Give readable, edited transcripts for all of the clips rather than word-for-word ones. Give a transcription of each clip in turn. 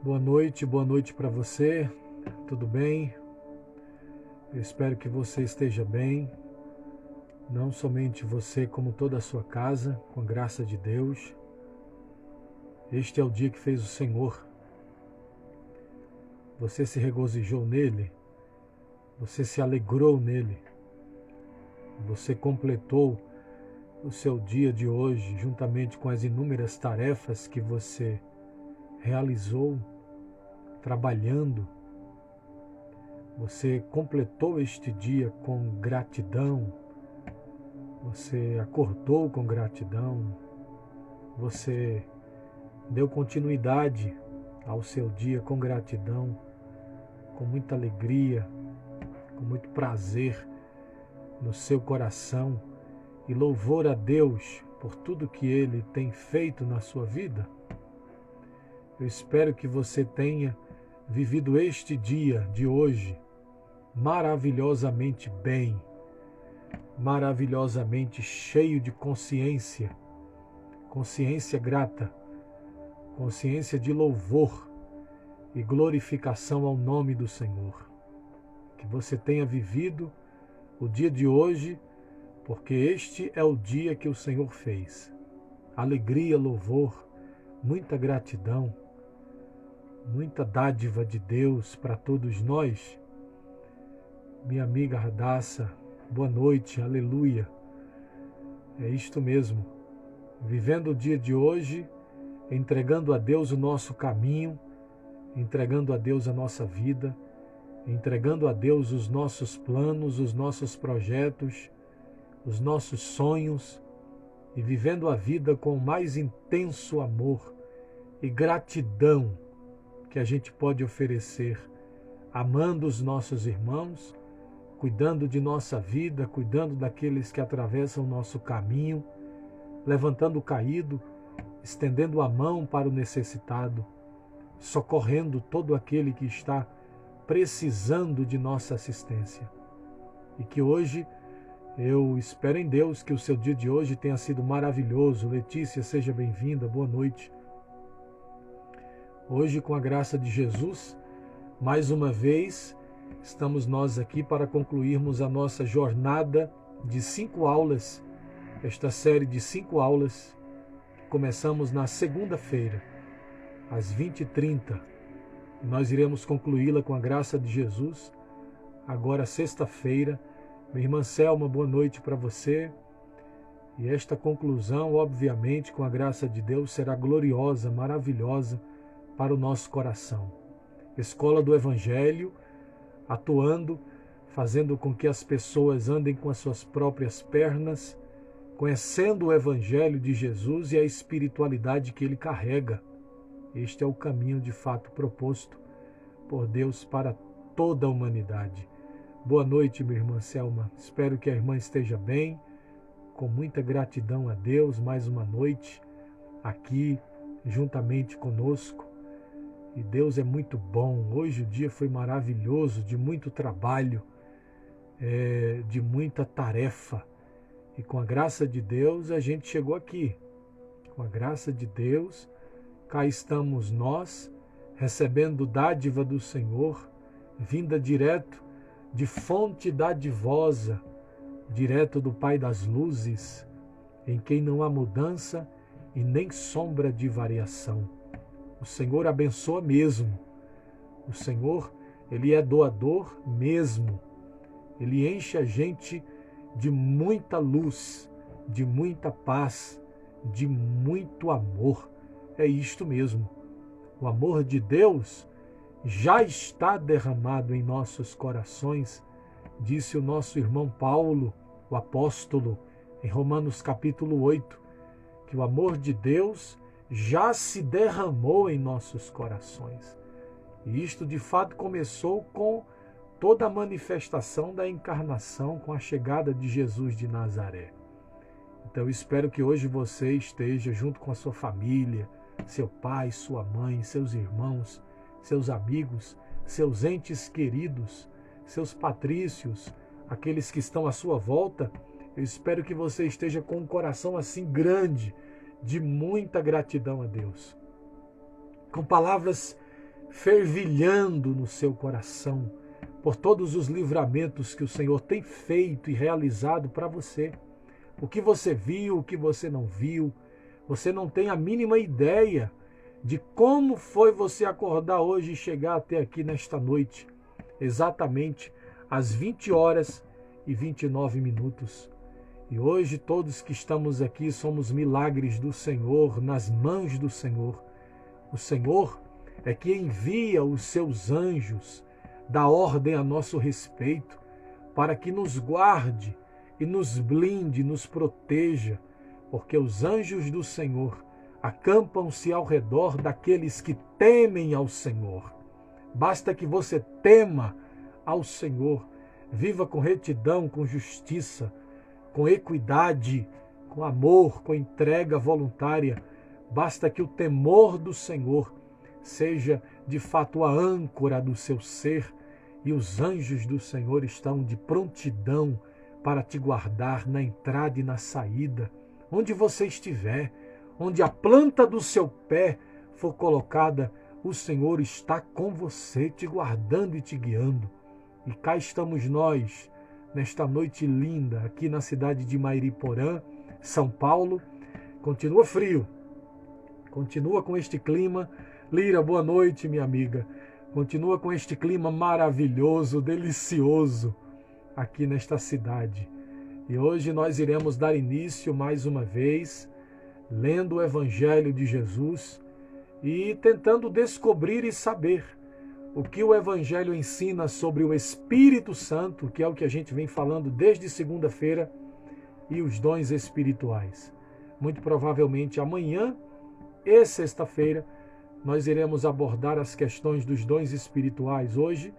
Boa noite para você, tudo bem? Eu espero que você esteja bem, não somente você, como toda a sua casa, com a graça de Deus. Este é o dia que fez o Senhor. Você se regozijou nele, você se alegrou nele, você completou o seu dia de hoje, juntamente com as inúmeras tarefas que você realizou, trabalhando. Você completou este dia com gratidão, você acordou com gratidão, você deu continuidade ao seu dia com gratidão, com muita alegria, com muito prazer no seu coração e louvor a Deus por tudo que Ele tem feito na sua vida. Eu espero que você tenha vivido este dia de hoje maravilhosamente bem, maravilhosamente cheio de consciência grata, consciência de louvor e glorificação ao nome do Senhor. Que você tenha vivido o dia de hoje, porque este é o dia que o Senhor fez. Alegria, louvor, muita gratidão, muita dádiva de Deus para todos nós. Minha amiga Radassa, boa noite, aleluia. É isto mesmo, vivendo o dia de hoje, entregando a Deus o nosso caminho, entregando a Deus a nossa vida, entregando a Deus os nossos planos, os nossos projetos, os nossos sonhos e vivendo a vida com o mais intenso amor e gratidão que a gente pode oferecer, amando os nossos irmãos, cuidando de nossa vida, cuidando daqueles que atravessam o nosso caminho, levantando o caído, estendendo a mão para o necessitado, socorrendo todo aquele que está precisando de nossa assistência. E que hoje, eu espero em Deus que o seu dia de hoje tenha sido maravilhoso. Letícia, seja bem-vinda, boa noite. Hoje, com a graça de Jesus, mais uma vez, estamos nós aqui para concluirmos a nossa jornada de 5 aulas, esta série de 5 aulas. Começamos na segunda-feira, às 20h30. Nós iremos concluí-la com a graça de Jesus, agora sexta-feira. Minha irmã Selma, boa noite para você. E esta conclusão, obviamente, com a graça de Deus, será gloriosa, maravilhosa para o nosso coração. Escola do Evangelho, atuando, fazendo com que as pessoas andem com as suas próprias pernas, conhecendo o Evangelho de Jesus e a espiritualidade que ele carrega. Este é o caminho de fato proposto por Deus para toda a humanidade. Boa noite, minha irmã Selma. Espero que a irmã esteja bem, com muita gratidão a Deus, mais uma noite aqui juntamente conosco. E Deus é muito bom. Hoje o dia foi maravilhoso, de muito trabalho, de muita tarefa. E com a graça de Deus a gente chegou aqui. Com a graça de Deus, cá estamos nós, recebendo dádiva do Senhor, vinda direto de fonte dadivosa, direto do Pai das luzes, em quem não há mudança e nem sombra de variação. O Senhor abençoa mesmo. O Senhor, Ele é doador mesmo. Ele enche a gente de muita luz, de muita paz, de muito amor. É isto mesmo. O amor de Deus já está derramado em nossos corações, disse o nosso irmão Paulo, o apóstolo, em Romanos capítulo 8, que o amor de Deus já se derramou em nossos corações. E isto de fato começou com toda a manifestação da encarnação, com a chegada de Jesus de Nazaré. Então eu espero que hoje você esteja junto com a sua família, seu pai, sua mãe, seus irmãos, seus amigos, seus entes queridos, seus patrícios, aqueles que estão à sua volta. Eu espero que você esteja com um coração assim grande, de muita gratidão a Deus. Com palavras fervilhando no seu coração por todos os livramentos que o Senhor tem feito e realizado para você. O que você viu, o que você não viu, você não tem a mínima ideia de como foi você acordar hoje e chegar até aqui nesta noite, exatamente às 20 horas e 29 minutos. E hoje todos que estamos aqui somos milagres do Senhor, nas mãos do Senhor. O Senhor é que envia os seus anjos, dá ordem a nosso respeito, para que nos guarde e nos blinde, nos proteja, porque os anjos do Senhor acampam-se ao redor daqueles que temem ao Senhor. Basta que você tema ao Senhor, viva com retidão, com justiça, com equidade, com amor, com entrega voluntária. Basta que o temor do Senhor seja de fato a âncora do seu ser, e os anjos do Senhor estão de prontidão para te guardar na entrada e na saída, onde você estiver, onde a planta do seu pé for colocada, o Senhor está com você, te guardando e te guiando. E cá estamos nós, nesta noite linda, aqui na cidade de Mairiporã, São Paulo. Continua frio, continua com este clima. Lira, boa noite, minha amiga. Continua com este clima maravilhoso, delicioso, aqui nesta cidade. E hoje nós iremos dar início mais uma vez, lendo o Evangelho de Jesus e tentando descobrir e saber o que o Evangelho ensina sobre o Espírito Santo, que é o que a gente vem falando desde segunda-feira, e os dons espirituais. Muito provavelmente amanhã e sexta-feira nós iremos abordar as questões dos dons espirituais. Hoje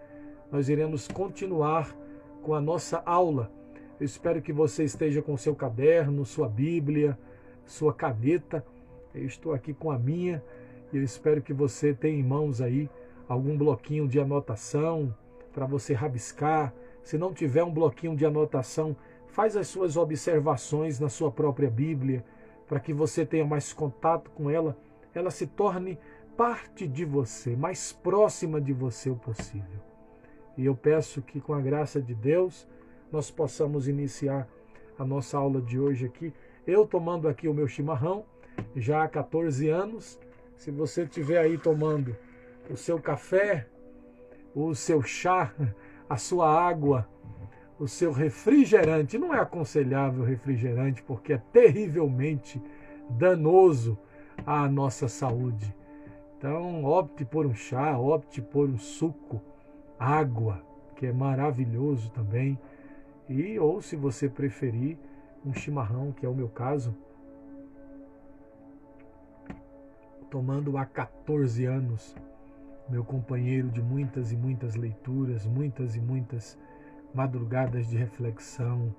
nós iremos continuar com a nossa aula. Eu espero que você esteja com seu caderno, sua Bíblia, sua caneta. Eu estou aqui com a minha e eu espero que você tenha em mãos aí algum bloquinho de anotação para você rabiscar. Se não tiver um bloquinho de anotação, faz as suas observações na sua própria Bíblia, para que você tenha mais contato com ela, ela se torne parte de você, mais próxima de você o possível. E eu peço que, com a graça de Deus, nós possamos iniciar a nossa aula de hoje aqui. Eu tomando aqui o meu chimarrão, já há 14 anos. Se você estiver aí tomando o seu café, o seu chá, a sua água, o seu refrigerante, não é aconselhável refrigerante, porque é terrivelmente danoso à nossa saúde. Então, opte por um chá, opte por um suco, água, que é maravilhoso também. Ou, se você preferir, um chimarrão, que é o meu caso, tomando há 14 anos, meu companheiro de muitas e muitas leituras, muitas e muitas madrugadas de reflexão,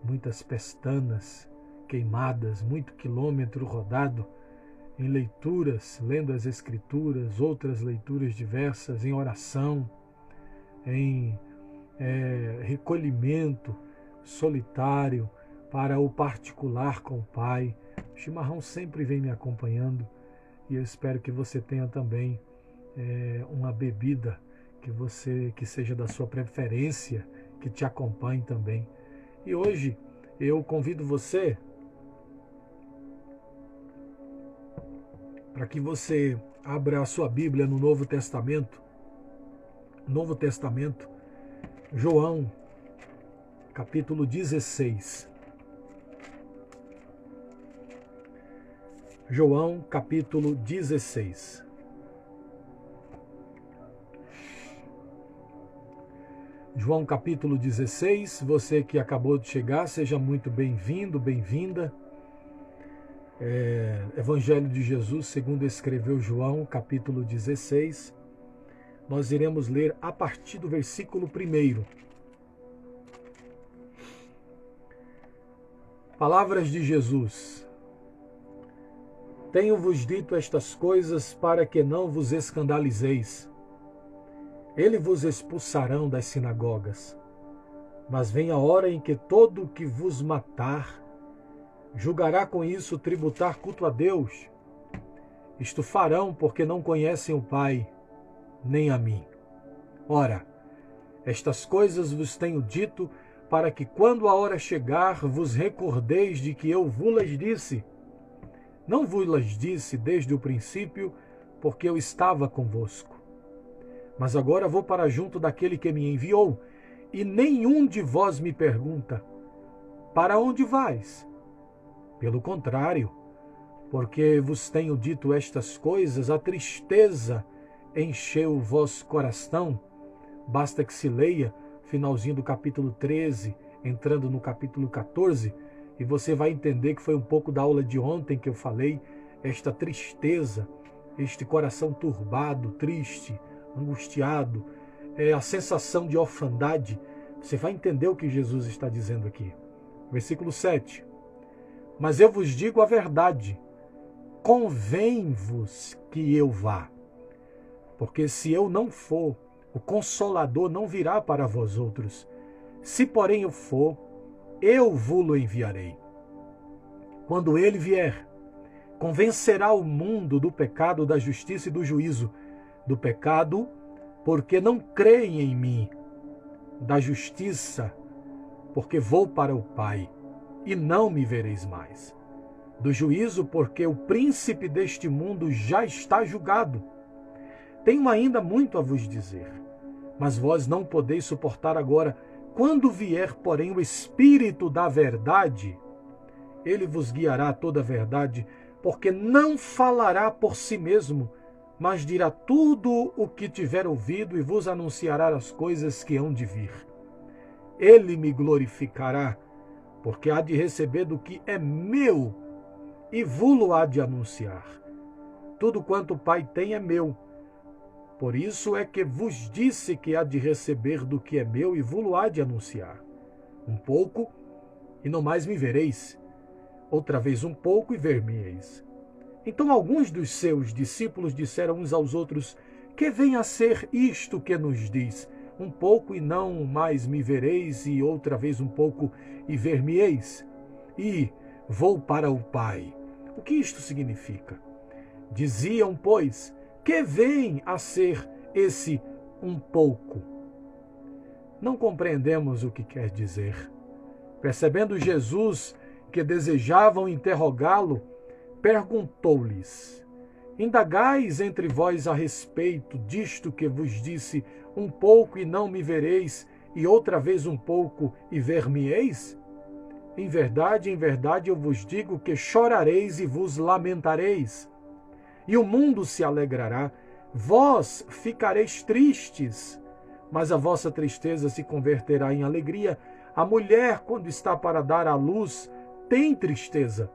muitas pestanas queimadas, muito quilômetro rodado em leituras, lendo as Escrituras, outras leituras diversas, em oração, em recolhimento solitário para o particular com o Pai. O chimarrão sempre vem me acompanhando e eu espero que você tenha também uma bebida que seja da sua preferência, que te acompanhe também. E hoje eu convido você para que você abra a sua Bíblia no Novo Testamento, João, capítulo 16. João, capítulo 16. João, capítulo 16. Você que acabou de chegar, seja muito bem-vindo, bem-vinda. Evangelho de Jesus, segundo escreveu João, capítulo 16. Nós iremos ler a partir do versículo 1. Palavras de Jesus. Tenho-vos dito estas coisas para que não vos escandalizeis. Eles vos expulsarão das sinagogas. Mas vem a hora em que todo o que vos matar julgará com isso tributar culto a Deus. Isto farão porque não conhecem o Pai. nem a mim. Ora, estas coisas vos tenho dito, para que quando a hora chegar, vos recordeis de que eu vos-las disse. Não vos-las disse desde o princípio, porque eu estava convosco. Mas agora vou para junto daquele que me enviou, e nenhum de vós me pergunta: para onde vais? Pelo contrário, porque vos tenho dito estas coisas, a tristeza encheu o vosso coração. Basta que se leia finalzinho do capítulo 13, entrando no capítulo 14, e você vai entender que foi um pouco da aula de ontem que eu falei, esta tristeza, este coração turbado, triste, angustiado, a sensação de orfandade. Você vai entender o que Jesus está dizendo aqui. Versículo 7. Mas eu vos digo a verdade, convém-vos que eu vá, porque se eu não for, o Consolador não virá para vós outros. Se, porém, eu for, eu vou-lo enviarei. Quando ele vier, convencerá o mundo do pecado, da justiça e do juízo. Do pecado, porque não creem em mim. Da justiça, porque vou para o Pai, e não me vereis mais. Do juízo, porque o príncipe deste mundo já está julgado. Tenho ainda muito a vos dizer, mas vós não podeis suportar agora. Quando vier, porém, o Espírito da verdade, ele vos guiará a toda a verdade, porque não falará por si mesmo, mas dirá tudo o que tiver ouvido e vos anunciará as coisas que hão de vir. Ele me glorificará, porque há de receber do que é meu e vos-lo há de anunciar. Tudo quanto o Pai tem é meu. Por isso é que vos disse que há de receber do que é meu e vos-lo há de anunciar. Um pouco, e não mais me vereis. Outra vez um pouco, e ver-me-eis. Então alguns dos seus discípulos disseram uns aos outros: que vem a ser isto que nos diz? Um pouco, e não mais me vereis, e outra vez um pouco, e ver-me-eis. E vou para o Pai. O que isto significa? Diziam, pois, que vem a ser esse um pouco? Não compreendemos o que quer dizer. Percebendo Jesus que desejavam interrogá-lo, perguntou-lhes: indagais entre vós a respeito disto que vos disse, um pouco e não me vereis, e outra vez um pouco e ver-me-eis? Em verdade, eu vos digo que chorareis e vos lamentareis, e o mundo se alegrará. Vós ficareis tristes, mas a vossa tristeza se converterá em alegria. A mulher, quando está para dar à luz, tem tristeza.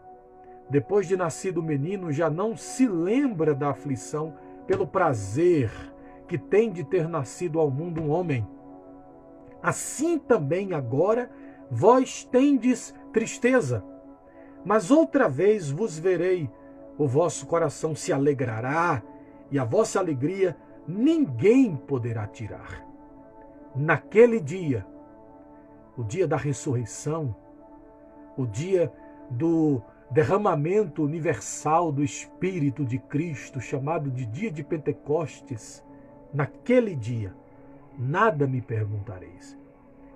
Depois de nascido o menino, já não se lembra da aflição pelo prazer que tem de ter nascido ao mundo um homem. Assim também agora vós tendes tristeza, mas outra vez vos verei, o vosso coração se alegrará, e a vossa alegria ninguém poderá tirar. Naquele dia, o dia da ressurreição, o dia do derramamento universal do Espírito de Cristo, chamado de dia de Pentecostes, naquele dia, nada me perguntareis.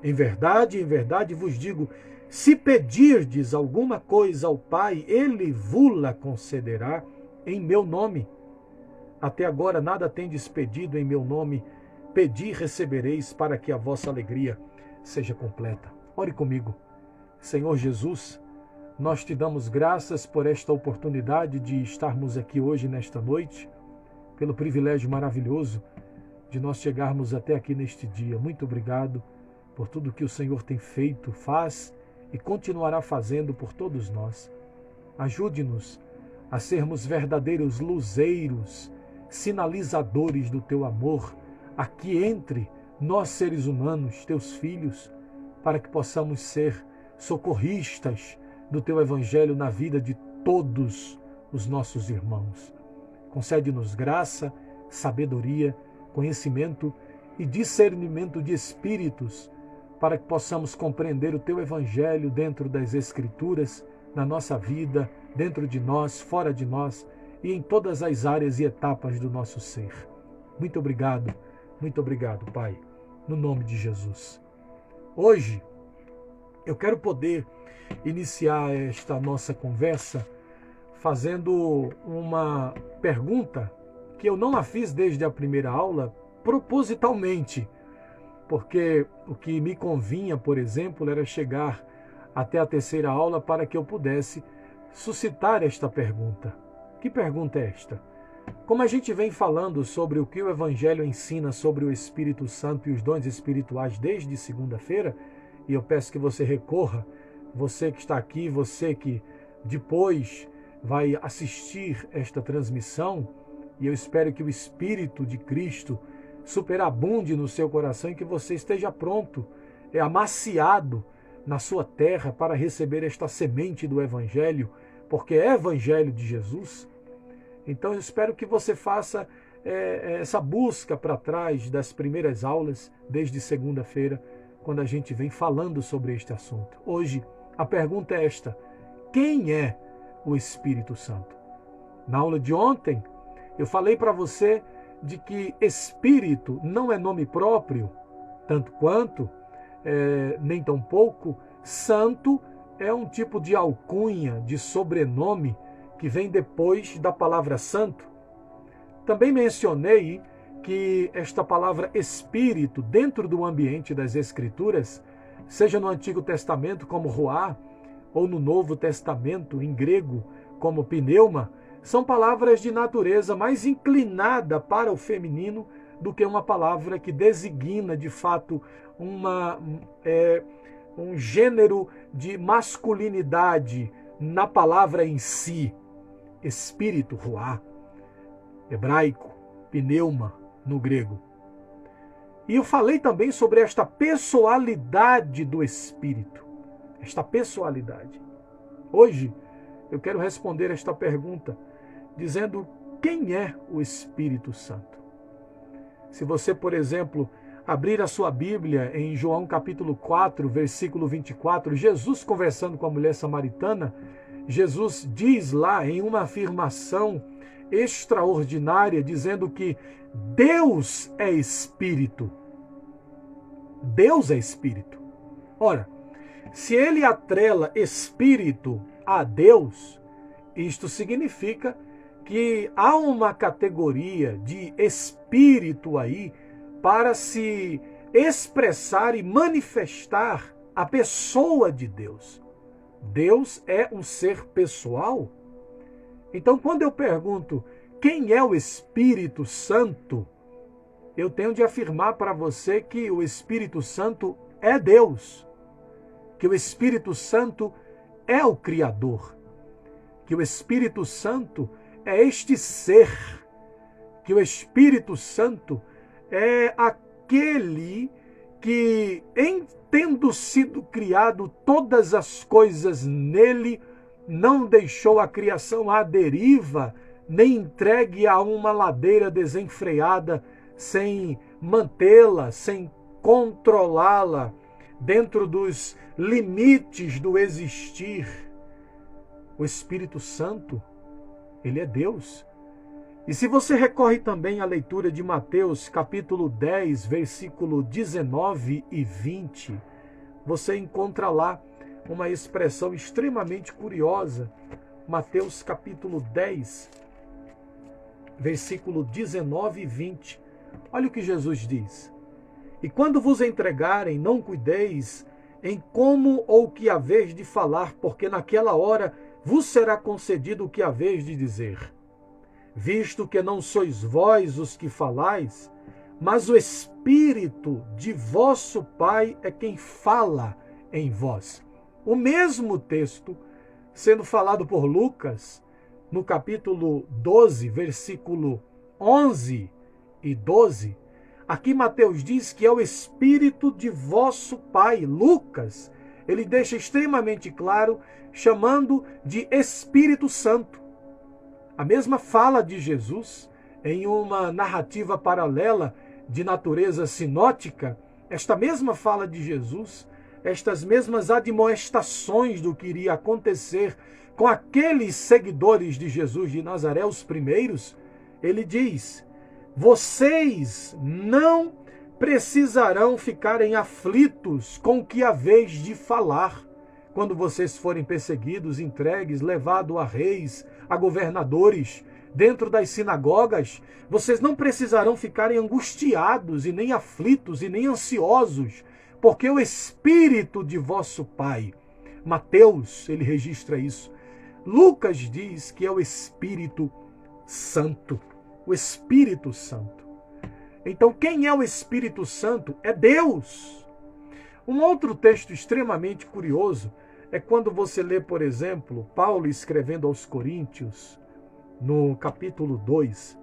Em verdade vos digo, se pedirdes alguma coisa ao Pai, ele vos-la concederá em meu nome. Até agora nada tendes pedido em meu nome. Pedi e recebereis, para que a vossa alegria seja completa. Ore comigo. Senhor Jesus, nós te damos graças por esta oportunidade de estarmos aqui hoje, nesta noite, pelo privilégio maravilhoso de nós chegarmos até aqui neste dia. Muito obrigado por tudo que o Senhor tem feito, faz e continuará fazendo por todos nós. Ajude-nos a sermos verdadeiros luzeiros, sinalizadores do teu amor, aqui entre nós seres humanos, teus filhos, para que possamos ser socorristas do teu evangelho na vida de todos os nossos irmãos. Concede-nos graça, sabedoria, conhecimento e discernimento de espíritos, para que possamos compreender o teu evangelho dentro das Escrituras, na nossa vida, dentro de nós, fora de nós e em todas as áreas e etapas do nosso ser. Muito obrigado, Pai, no nome de Jesus. Hoje, eu quero poder iniciar esta nossa conversa fazendo uma pergunta que eu não a fiz desde a primeira aula, propositalmente, porque o que me convinha, por exemplo, era chegar até a terceira aula para que eu pudesse suscitar esta pergunta. Que pergunta é esta? Como a gente vem falando sobre o que o Evangelho ensina sobre o Espírito Santo e os dons espirituais desde segunda-feira, e eu peço que você recorra, você que está aqui, você que depois vai assistir esta transmissão, e eu espero que o Espírito de Cristo superabunde no seu coração e que você esteja pronto, amaciado na sua terra para receber esta semente do Evangelho, porque é Evangelho de Jesus. Então eu espero que você faça essa busca para trás das primeiras aulas, desde segunda-feira, quando a gente vem falando sobre este assunto. Hoje, a pergunta é esta: quem é o Espírito Santo? Na aula de ontem, eu falei para você de que Espírito não é nome próprio, tanto quanto, nem tão pouco, Santo é um tipo de alcunha, de sobrenome, que vem depois da palavra santo. Também mencionei que esta palavra Espírito, dentro do ambiente das Escrituras, seja no Antigo Testamento como ruá, ou no Novo Testamento, em grego, como pneuma, são palavras de natureza mais inclinada para o feminino do que uma palavra que designa, de fato, um gênero de masculinidade na palavra em si. Espírito, ruá, hebraico, pneuma, no grego. E eu falei também sobre esta pessoalidade do Espírito, esta pessoalidade. Hoje, eu quero responder esta pergunta, dizendo quem é o Espírito Santo. Se você, por exemplo, abrir a sua Bíblia em João capítulo 4, versículo 24, Jesus conversando com a mulher samaritana, Jesus diz lá em uma afirmação extraordinária, dizendo que Deus é Espírito. Deus é Espírito. Ora, se ele atrela Espírito a Deus, isto significa que há uma categoria de Espírito aí para se expressar e manifestar a pessoa de Deus. Deus é um ser pessoal? Então, quando eu pergunto quem é o Espírito Santo, eu tenho de afirmar para você que o Espírito Santo é Deus, que o Espírito Santo é o Criador, que o Espírito Santo é este ser, que o Espírito Santo é aquele que, tendo sido criado todas as coisas nele, não deixou a criação à deriva, nem entregue a uma ladeira desenfreada, sem mantê-la, sem controlá-la dentro dos limites do existir. O Espírito Santo, ele é Deus. E se você recorre também à leitura de Mateus capítulo 10, versículo 19 e 20, você encontra lá uma expressão extremamente curiosa. Mateus capítulo 10, versículo 19 e 20. Olha o que Jesus diz: e quando vos entregarem, não cuideis em como ou que haveis de falar, porque naquela hora vos será concedido o que haveis de dizer. Visto que não sois vós os que falais, mas o Espírito de vosso Pai é quem fala em vós. O mesmo texto sendo falado por Lucas, no capítulo 12, versículo 11 e 12, aqui Mateus diz que é o Espírito de vosso Pai. Lucas, ele deixa extremamente claro, chamando de Espírito Santo. A mesma fala de Jesus, em uma narrativa paralela de natureza sinótica, esta mesma fala de Jesus, estas mesmas admoestações do que iria acontecer com aqueles seguidores de Jesus de Nazaré, os primeiros, ele diz: vocês não precisarão ficarem aflitos com o que haveis de falar, quando vocês forem perseguidos, entregues, levados a reis, a governadores, dentro das sinagogas. Vocês não precisarão ficarem angustiados e nem aflitos e nem ansiosos, porque o Espírito de vosso Pai, Mateus, ele registra isso. Lucas diz que é o Espírito Santo. O Espírito Santo. Então, quem é o Espírito Santo? É Deus. Um outro texto extremamente curioso é quando você lê, por exemplo, Paulo escrevendo aos Coríntios, no capítulo 2,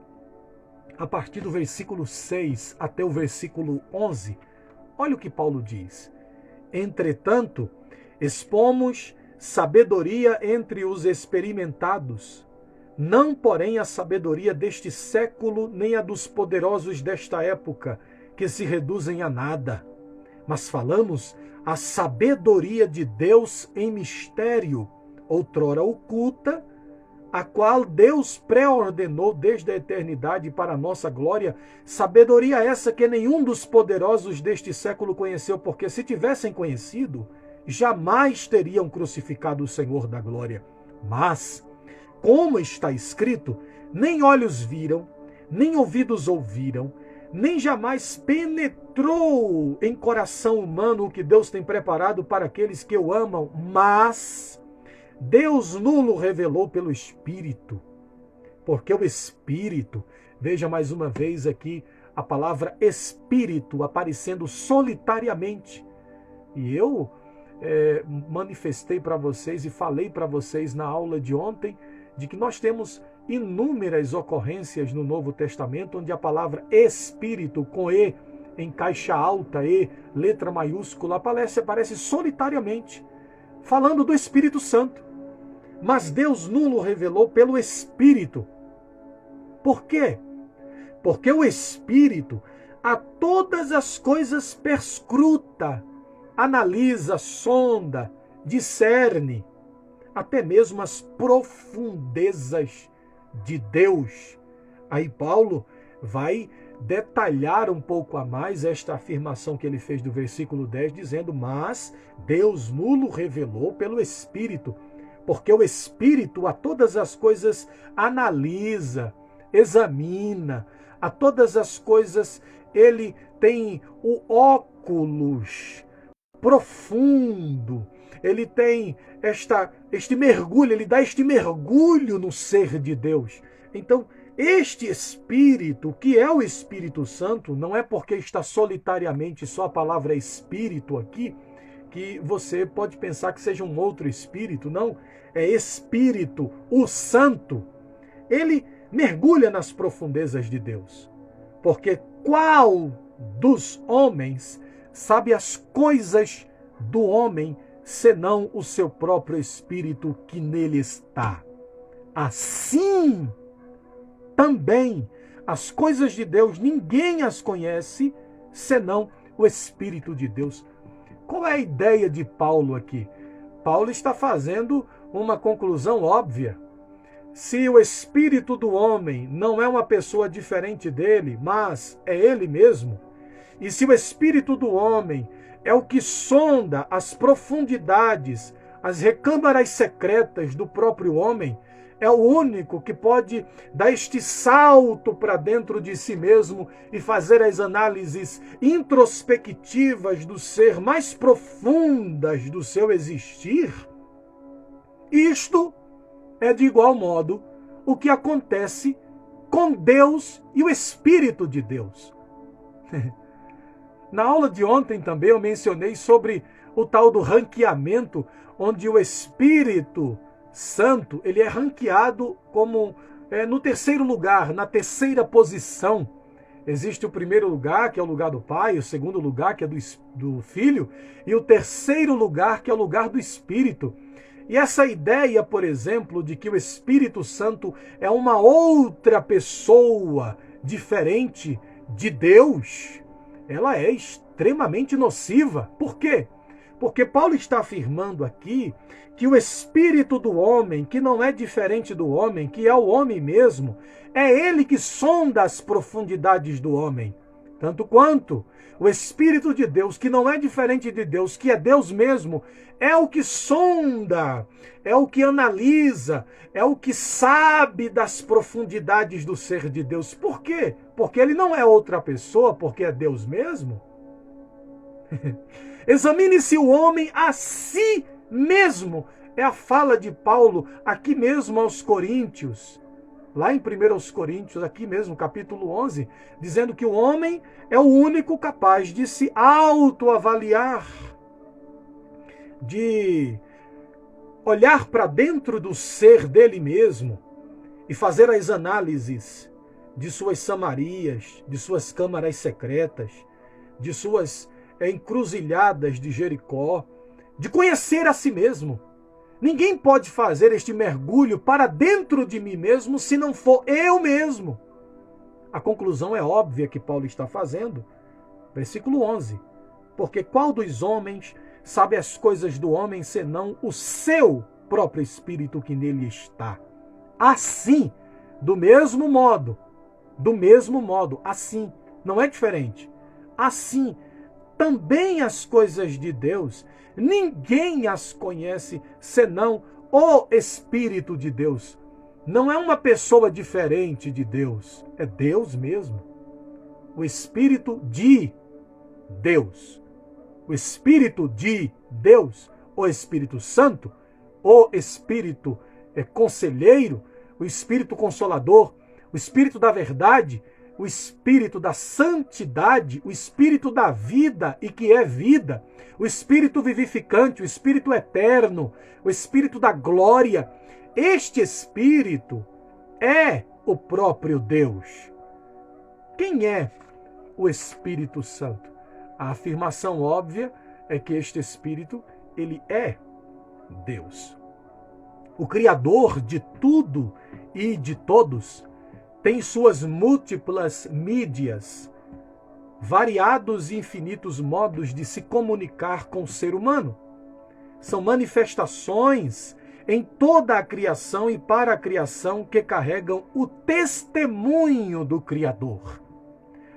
a partir do versículo 6 até o versículo 11. Olha o que Paulo diz. Entretanto, expomos sabedoria entre os experimentados, não, porém, a sabedoria deste século, nem a dos poderosos desta época, que se reduzem a nada. Mas falamos a sabedoria de Deus em mistério, outrora oculta, a qual Deus pré-ordenou desde a eternidade para a nossa glória, sabedoria essa que nenhum dos poderosos deste século conheceu, porque se tivessem conhecido, jamais teriam crucificado o Senhor da glória. Mas, como está escrito, nem olhos viram, nem ouvidos ouviram, nem jamais penetrou em coração humano o que Deus tem preparado para aqueles que o amam, mas Deus nulo revelou pelo Espírito. Porque o Espírito, veja mais uma vez aqui a palavra Espírito aparecendo solitariamente. E eu manifestei para vocês e falei para vocês na aula de ontem de que nós temos inúmeras ocorrências no Novo Testamento onde a palavra Espírito, com E em caixa alta, E, letra maiúscula, aparece solitariamente, falando do Espírito Santo. Mas Deus nulo revelou pelo Espírito. Por quê? Porque o Espírito a todas as coisas perscruta, analisa, sonda, discerne, até mesmo as profundezas de Deus. Aí Paulo vai detalhar um pouco a mais esta afirmação que ele fez do versículo 10, dizendo, mas Deus nulo revelou pelo Espírito, porque o Espírito a todas as coisas analisa, examina, a todas as coisas ele tem o óculos profundo, ele tem este mergulho, ele dá este mergulho no ser de Deus. Então, este Espírito, que é o Espírito Santo, não é porque está solitariamente só a palavra Espírito aqui, que você pode pensar que seja um outro Espírito, não. É Espírito, o Santo. Ele mergulha nas profundezas de Deus. Porque qual dos homens sabe as coisas do homem, senão o seu próprio Espírito que nele está? Assim, também, as coisas de Deus, ninguém as conhece, senão o Espírito de Deus. Qual é a ideia de Paulo aqui? Paulo está fazendo uma conclusão óbvia. Se o Espírito do homem não é uma pessoa diferente dele, mas é ele mesmo, e se o Espírito do homem é o que sonda as profundidades, as recâmaras secretas do próprio homem, é o único que pode dar este salto para dentro de si mesmo e fazer as análises introspectivas do ser mais profundas do seu existir. Isto é de igual modo o que acontece com Deus e o Espírito de Deus. Na aula de ontem também eu mencionei sobre o tal do ranqueamento, onde o Espírito Santo ele é ranqueado como no terceiro lugar, na terceira posição. Existe o primeiro lugar, que é o lugar do Pai, o segundo lugar, que é do Filho, e o terceiro lugar, que é o lugar do Espírito. E essa ideia, por exemplo, de que o Espírito Santo é uma outra pessoa diferente de Deus, ela é extremamente nociva. Por quê? Porque Paulo está afirmando aqui que o espírito do homem, que não é diferente do homem, que é o homem mesmo, É ele que sonda as profundidades do homem. Tanto quanto o Espírito de Deus, que não é diferente de Deus, que é Deus mesmo, é o que sonda, é o que analisa, é o que sabe das profundidades do ser de Deus. Por quê? Porque ele não é outra pessoa, porque é Deus mesmo. Examine-se o homem a si mesmo. É a fala de Paulo aqui mesmo aos Coríntios. Lá em 1 Coríntios, aqui mesmo, capítulo 11, dizendo que o homem é o único capaz de se autoavaliar, de olhar para dentro do ser dele mesmo e fazer as análises de suas samarias, de suas câmaras secretas, de suas encruzilhadas de Jericó, de conhecer a si mesmo. Ninguém pode fazer este mergulho para dentro de mim mesmo se não for eu mesmo. A conclusão é óbvia que Paulo está fazendo. Versículo 11. Porque qual dos homens sabe as coisas do homem senão o seu próprio espírito que nele está? Assim, do mesmo modo, assim, não é diferente. Assim, também as coisas de Deus, ninguém as conhece senão o Espírito de Deus. Não é uma pessoa diferente de Deus, é Deus mesmo. O Espírito de Deus. O Espírito de Deus, o Espírito Santo, o Espírito Conselheiro, o Espírito Consolador, o Espírito da Verdade, o Espírito da Santidade, o Espírito da vida e que é vida, o Espírito vivificante, o Espírito eterno, o Espírito da glória. Este Espírito é o próprio Deus. Quem é o Espírito Santo? A afirmação óbvia é que este Espírito, ele é Deus. O Criador de tudo e de todos tem suas múltiplas mídias, variados e infinitos modos de se comunicar com o ser humano. São manifestações em toda a criação e para a criação que carregam o testemunho do Criador.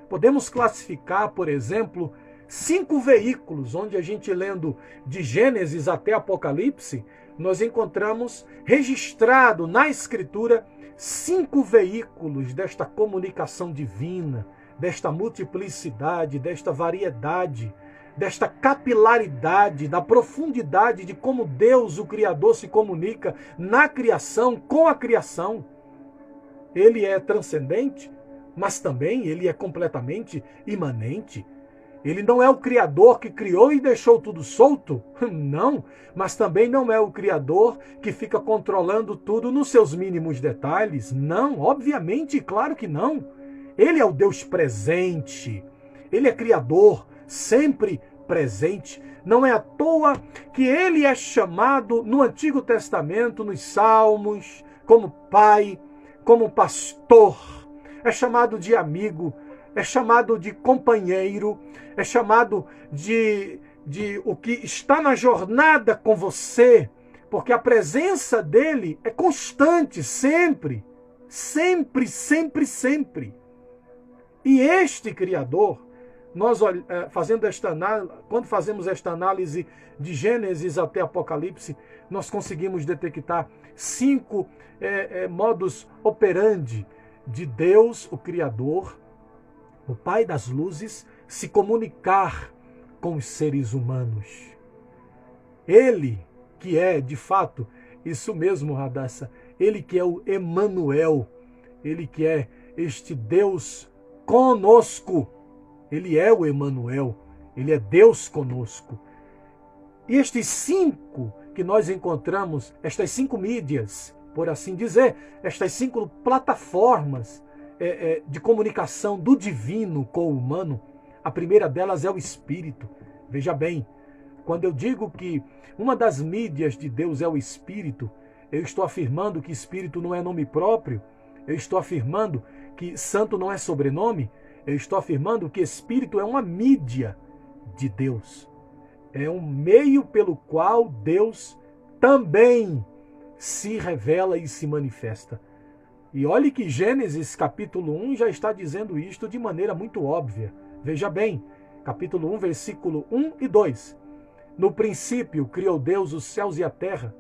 Podemos classificar, por exemplo, 5 veículos, onde a gente lendo de Gênesis até Apocalipse, nós encontramos registrado na Escritura 5 veículos desta comunicação divina, desta multiplicidade, desta variedade, desta capilaridade, da profundidade de como Deus, o Criador, se comunica na criação, com a criação. Ele é transcendente, mas também ele é completamente imanente. Ele não é o Criador que criou e deixou tudo solto, não, mas também não é o Criador que fica controlando tudo nos seus mínimos detalhes, não, obviamente, claro que não. Ele é o Deus presente, ele é Criador, sempre presente. Não é à toa que ele é chamado no Antigo Testamento, nos Salmos, como Pai, como Pastor, é chamado de amigo, é chamado de companheiro, é chamado de o que está na jornada com você, porque a presença dele é constante, sempre, sempre, sempre, sempre. E este Criador, nós quando fazemos esta análise de Gênesis até Apocalipse, nós conseguimos detectar 5 modus operandi de Deus, o Criador, o Pai das luzes, se comunicar com os seres humanos. Ele que é, de fato, isso mesmo, Radassa, ele que é o Emanuel, ele que é este Deus conosco, ele é o Emanuel, ele é Deus conosco. E estes 5 que nós encontramos, estas 5 mídias, por assim dizer, estas 5 plataformas de comunicação do divino com o humano, a primeira delas é o Espírito. Veja bem, quando eu digo que uma das mídias de Deus é o Espírito, eu estou afirmando que Espírito não é nome próprio, eu estou afirmando que Santo não é sobrenome, eu estou afirmando que Espírito é uma mídia de Deus. É um meio pelo qual Deus também se revela e se manifesta. E olhe que Gênesis capítulo 1 já está dizendo isto de maneira muito óbvia. Veja bem, capítulo 1, versículo 1 e 2. No princípio criou Deus os céus e a terra,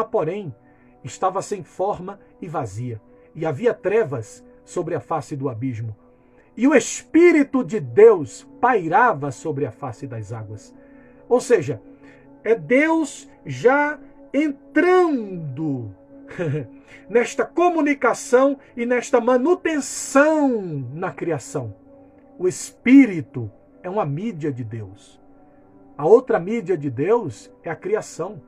porém, estava sem forma e vazia, e havia trevas sobre a face do abismo. E o Espírito de Deus pairava sobre a face das águas. Ou seja, é Deus já entrando nesta comunicação e nesta manutenção na criação. O Espírito é uma mídia de Deus. A outra mídia de Deus é a criação.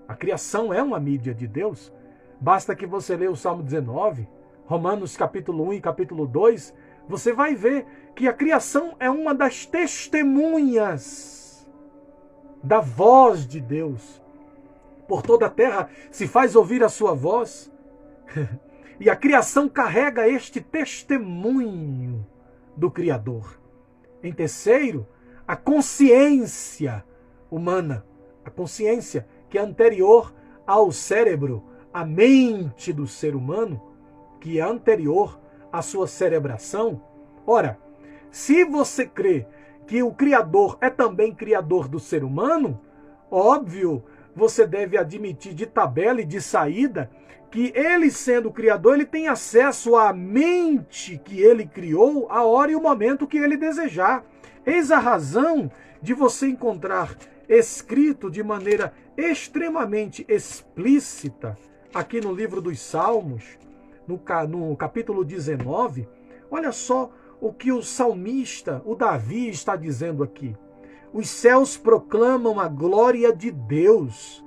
A criação é uma mídia de Deus. Basta que você leia o Salmo 19, Romanos capítulo 1 e capítulo 2, você vai ver que a criação é uma das testemunhas da voz de Deus. Por toda a terra se faz ouvir a sua voz. E a criação carrega este testemunho do Criador. Em terceiro, a consciência humana. A consciência que é anterior ao cérebro, a mente do ser humano, que é anterior à sua cerebração. Ora, se você crê que o Criador é também Criador do ser humano, óbvio, você deve admitir de tabela e de saída que ele, sendo Criador, ele tem acesso à mente que ele criou, a hora e o momento que ele desejar. Eis a razão de você encontrar escrito de maneira extremamente explícita, aqui no livro dos Salmos, no capítulo 19, olha só o que o salmista, o Davi, está dizendo aqui. Os céus proclamam a glória de Deus.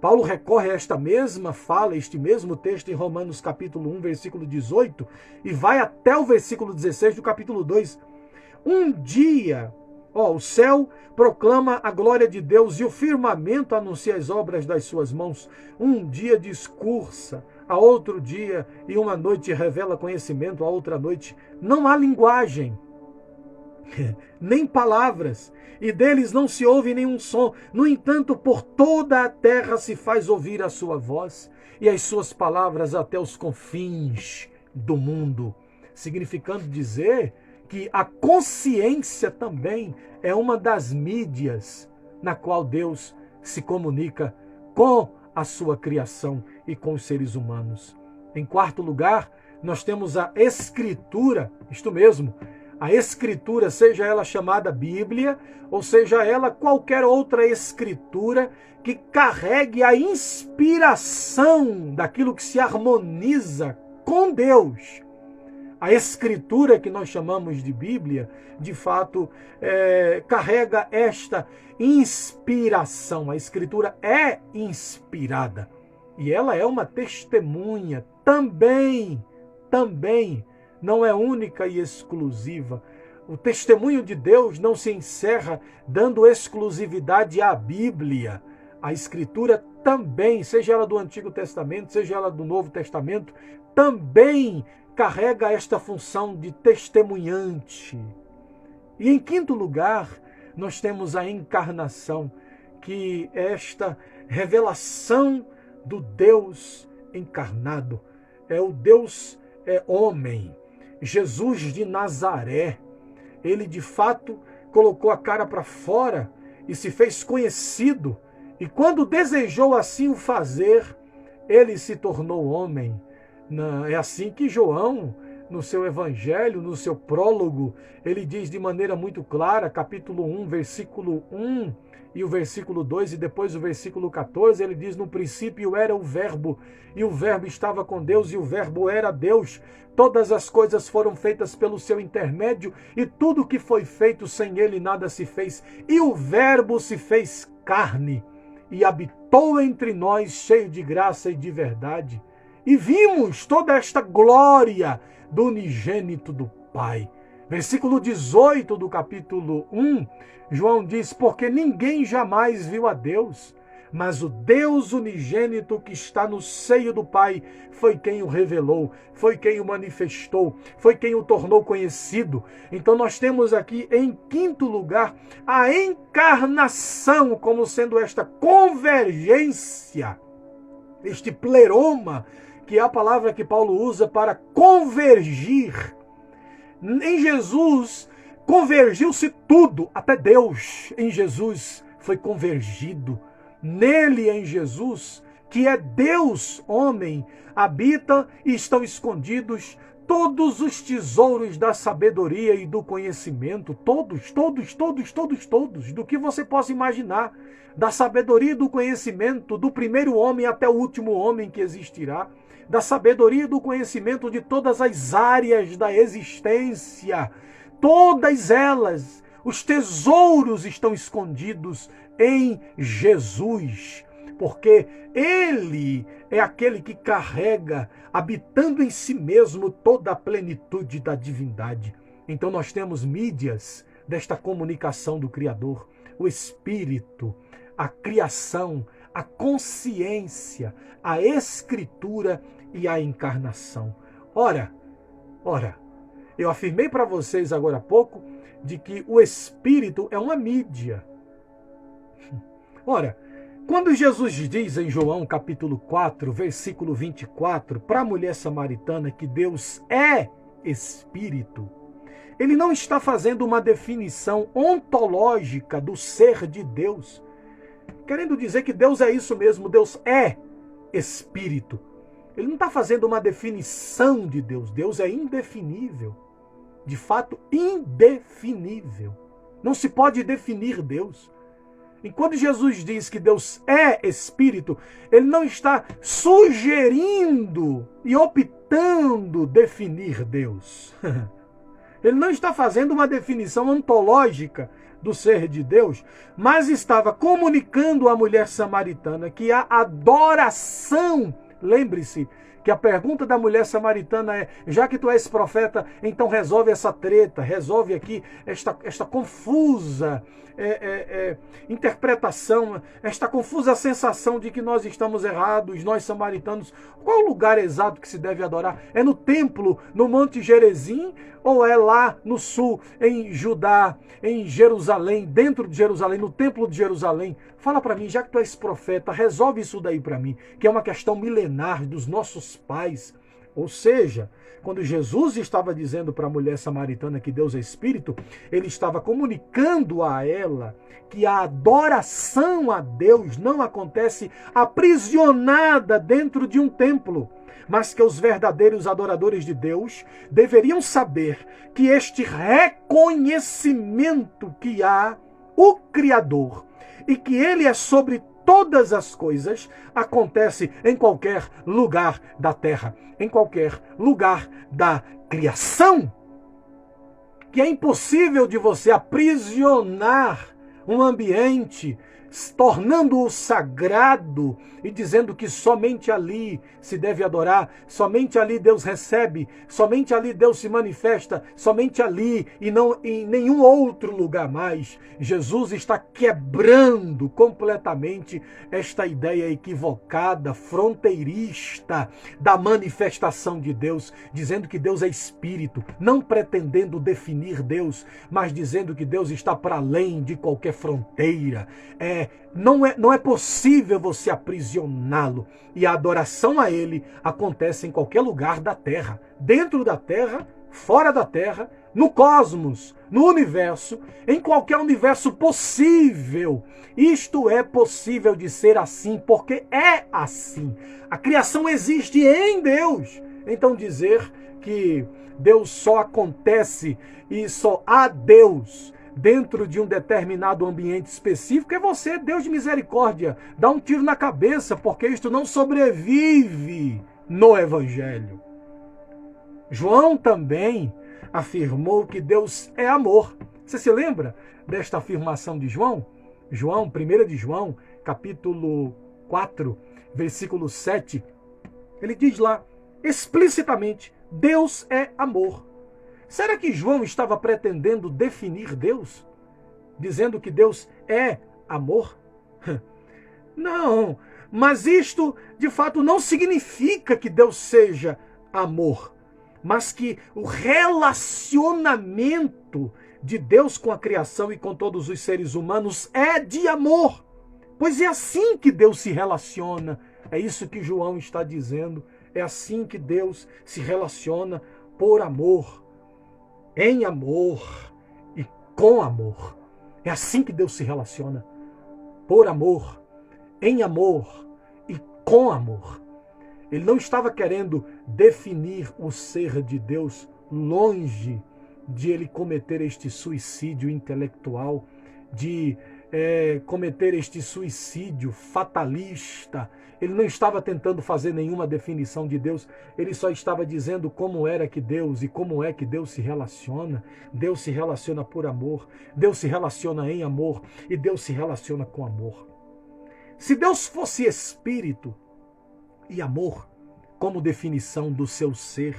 Paulo recorre a esta mesma fala, este mesmo texto em Romanos capítulo 1, versículo 18, e vai até o versículo 16 do capítulo 2. Um dia, o céu proclama a glória de Deus e o firmamento anuncia as obras das suas mãos. Um dia discursa, a outro dia, e uma noite revela conhecimento, a outra noite. Não há linguagem, nem palavras, e deles não se ouve nenhum som. No entanto, por toda a terra se faz ouvir a sua voz, e as suas palavras até os confins do mundo. Significando dizer que a consciência também é uma das mídias na qual Deus se comunica com a sua criação e com os seres humanos. Em quarto lugar, nós temos a Escritura, isto mesmo, a Escritura, seja ela chamada Bíblia, ou seja ela qualquer outra Escritura que carregue a inspiração daquilo que se harmoniza com Deus. A Escritura que nós chamamos de Bíblia, de fato, carrega esta inspiração. A Escritura é inspirada e ela é uma testemunha também, não é única e exclusiva. O testemunho de Deus não se encerra dando exclusividade à Bíblia. A Escritura também, seja ela do Antigo Testamento, seja ela do Novo Testamento, também carrega esta função de testemunhante. E em quinto lugar, nós temos a encarnação, que é esta revelação do Deus encarnado. É o Deus homem, Jesus de Nazaré. Ele de fato colocou a cara para fora e se fez conhecido. E quando desejou assim o fazer, ele se tornou homem. É assim que João, no seu evangelho, no seu prólogo, ele diz de maneira muito clara, capítulo 1, versículo 1 e o versículo 2 e depois o versículo 14, ele diz: no princípio era o verbo, e o verbo estava com Deus, e o verbo era Deus. Todas as coisas foram feitas pelo seu intermédio, e tudo que foi feito sem ele nada se fez. E o verbo se fez carne, e habitou entre nós, cheio de graça e de verdade. E vimos toda esta glória do unigênito do Pai. Versículo 18 do capítulo 1, João diz: porque ninguém jamais viu a Deus, mas o Deus unigênito que está no seio do Pai foi quem o revelou, foi quem o manifestou, foi quem o tornou conhecido. Então nós temos aqui, em quinto lugar, a encarnação como sendo esta convergência, este pleroma que é a palavra que Paulo usa para convergir. Em Jesus convergiu-se tudo, até Deus em Jesus foi convergido. Nele, em Jesus, que é Deus homem, habita e estão escondidos todos os tesouros da sabedoria e do conhecimento, todos, do que você possa imaginar, da sabedoria e do conhecimento do primeiro homem até o último homem que existirá, da sabedoria e do conhecimento de todas as áreas da existência, todas elas, os tesouros estão escondidos em Jesus, porque Ele é aquele que carrega, habitando em si mesmo, toda a plenitude da divindade. Então nós temos mídias desta comunicação do Criador, o Espírito, a criação, a consciência, a Escritura e a encarnação. Ora, eu afirmei para vocês agora há pouco de que o Espírito é uma mídia. Ora, quando Jesus diz em João capítulo 4, versículo 24, para a mulher samaritana que Deus é Espírito, ele não está fazendo uma definição ontológica do ser de Deus, querendo dizer que Deus é isso mesmo, Deus é Espírito. Ele não está fazendo uma definição de Deus, Deus é indefinível, de fato indefinível. Não se pode definir Deus. E quando Jesus diz que Deus é Espírito, ele não está sugerindo e optando definir Deus. Ele não está fazendo uma definição ontológica do ser de Deus, mas estava comunicando à mulher samaritana que a adoração, lembre-se, que a pergunta da mulher samaritana é: já que tu és profeta, então resolve essa treta, resolve aqui esta confusa interpretação, esta confusa sensação de que nós estamos errados, nós samaritanos. Qual o lugar exato que se deve adorar? É no templo, no Monte Gerizim, ou é lá no sul, em Judá, em Jerusalém, dentro de Jerusalém, no templo de Jerusalém? Fala para mim, já que tu és profeta, resolve isso daí para mim, que é uma questão milenar dos nossos pais. Ou seja, quando Jesus estava dizendo para a mulher samaritana que Deus é Espírito, ele estava comunicando a ela que a adoração a Deus não acontece aprisionada dentro de um templo, mas que os verdadeiros adoradores de Deus deveriam saber que este reconhecimento que há o Criador e que Ele é sobre todas as coisas acontece em qualquer lugar da terra, em qualquer lugar da criação, que é impossível de você aprisionar um ambiente, tornando-o sagrado e dizendo que somente ali se deve adorar, somente ali Deus recebe, somente ali Deus se manifesta, somente ali e não em nenhum outro lugar mais. Jesus está quebrando completamente esta ideia equivocada, fronteirista da manifestação de Deus, dizendo que Deus é Espírito, não pretendendo definir Deus, mas dizendo que Deus está para além de qualquer fronteira. Não é possível você aprisioná-lo. E a adoração a Ele acontece em qualquer lugar da terra, dentro da terra, fora da terra, no cosmos, no universo, em qualquer universo possível. Isto é possível de ser assim, porque é assim. A criação existe em Deus. Então dizer que Deus só acontece e só há Deus dentro de um determinado ambiente específico é você, Deus de misericórdia, dá um tiro na cabeça, porque isto não sobrevive no Evangelho. João também afirmou que Deus é amor. Você se lembra desta afirmação de João? 1 de João, capítulo 4, versículo 7. Ele diz lá, explicitamente, Deus é amor. Será que João estava pretendendo definir Deus? Dizendo que Deus é amor? Não, mas isto de fato não significa que Deus seja amor, mas que o relacionamento de Deus com a criação e com todos os seres humanos é de amor. Pois é assim que Deus se relaciona. É isso que João está dizendo. É assim que Deus se relaciona por amor, em amor e com amor. É assim que Deus se relaciona, por amor, em amor e com amor. Ele não estava querendo definir o ser de Deus longe de ele cometer este suicídio intelectual, de cometer este suicídio fatalista. Ele não estava tentando fazer nenhuma definição de Deus, ele só estava dizendo como era que Deus e como é que Deus se relaciona. Deus se relaciona por amor, Deus se relaciona em amor e Deus se relaciona com amor. Se Deus fosse espírito e amor como definição do seu ser,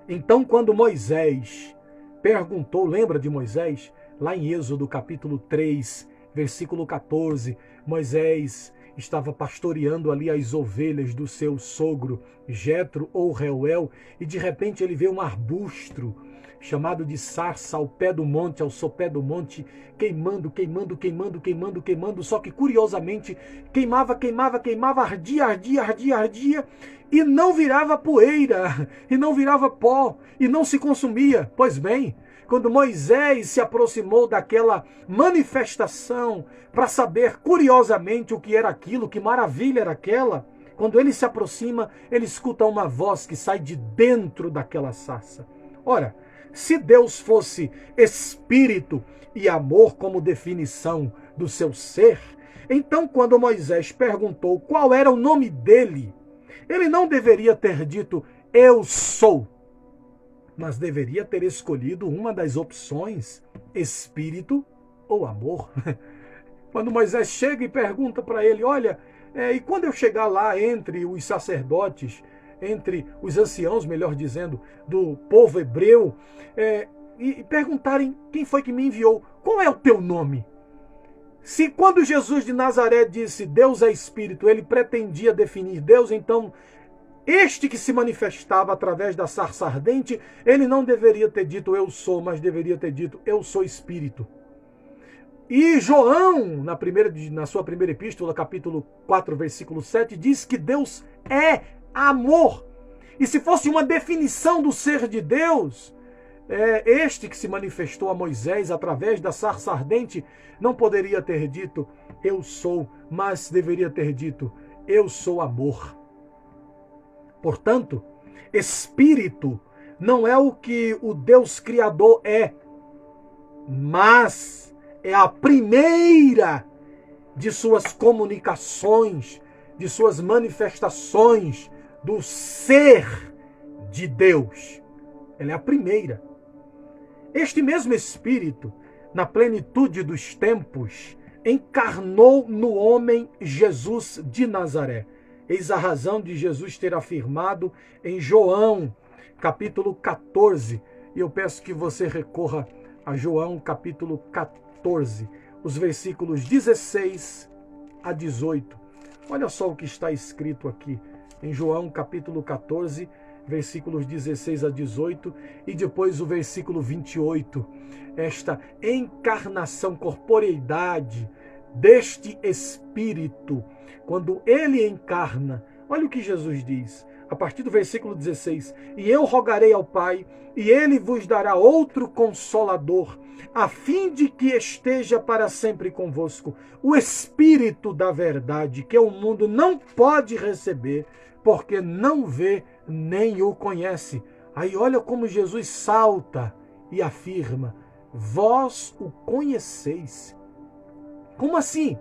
então quando Moisés perguntou, lembra de Moisés? Lá em Êxodo capítulo 3, versículo 14, Moisés estava pastoreando ali as ovelhas do seu sogro Jetro ou Reuel, e de repente ele vê um arbusto chamado de sarça ao pé do monte, ao sopé do monte, queimando, só que curiosamente queimava, ardia, e não virava poeira, e não virava pó, e não se consumia. Pois bem, quando Moisés se aproximou daquela manifestação para saber curiosamente o que era aquilo, que maravilha era aquela, quando ele se aproxima, ele escuta uma voz que sai de dentro daquela sarça. Ora, se Deus fosse espírito e amor como definição do seu ser, então quando Moisés perguntou qual era o nome dele, ele não deveria ter dito eu sou, mas deveria ter escolhido uma das opções, espírito ou amor. Quando Moisés chega e pergunta para ele, olha, e quando eu chegar lá entre os sacerdotes, entre os anciãos, melhor dizendo, do povo hebreu, e perguntarem quem foi que me enviou, qual é o teu nome? Se quando Jesus de Nazaré disse Deus é Espírito, ele pretendia definir Deus, então este que se manifestava através da sarça ardente, ele não deveria ter dito eu sou, mas deveria ter dito eu sou Espírito. E João, na sua primeira epístola, capítulo 4, versículo 7, diz que Deus é amor. E se fosse uma definição do ser de Deus, este que se manifestou a Moisés através da sarça ardente não poderia ter dito eu sou, mas deveria ter dito eu sou amor. Portanto, espírito não é o que o Deus Criador é, mas é a primeira de suas comunicações, de suas manifestações do ser de Deus. Ela é a primeira. Este mesmo Espírito, na plenitude dos tempos, encarnou no homem Jesus de Nazaré. Eis a razão de Jesus ter afirmado em João, capítulo 14. E eu peço que você recorra a João, capítulo 14, os versículos 16 a 18. Olha só o que está escrito aqui em João, capítulo 14, versículos 16 a 18, e depois o versículo 28. Esta encarnação, corporeidade deste Espírito, quando ele encarna, olha o que Jesus diz, a partir do versículo 16, e eu rogarei ao Pai, e ele vos dará outro Consolador, a fim de que esteja para sempre convosco, o Espírito da verdade, que o mundo não pode receber, porque não vê nem o conhece. Aí olha como Jesus salta e afirma, vós o conheceis. Como assim?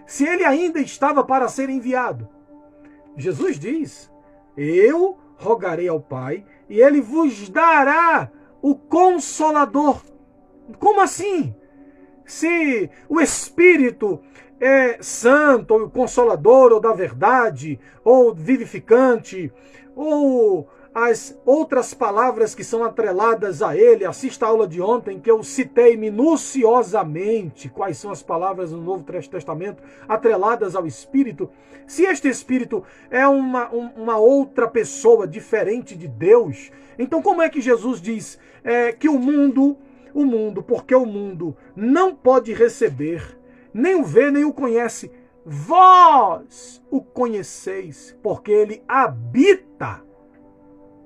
Se ele ainda estava para ser enviado. Jesus diz, eu rogarei ao Pai e ele vos dará o Consolador. Como assim? Se o Espírito é santo, ou consolador, ou da verdade, ou vivificante, ou as outras palavras que são atreladas a ele, assista a aula de ontem que eu citei minuciosamente quais são as palavras no Novo Testamento atreladas ao Espírito. Se este Espírito é uma outra pessoa diferente de Deus, então como é que Jesus diz que o mundo, porque o mundo não pode receber, nem o vê, nem o conhece, vós o conheceis, porque ele habita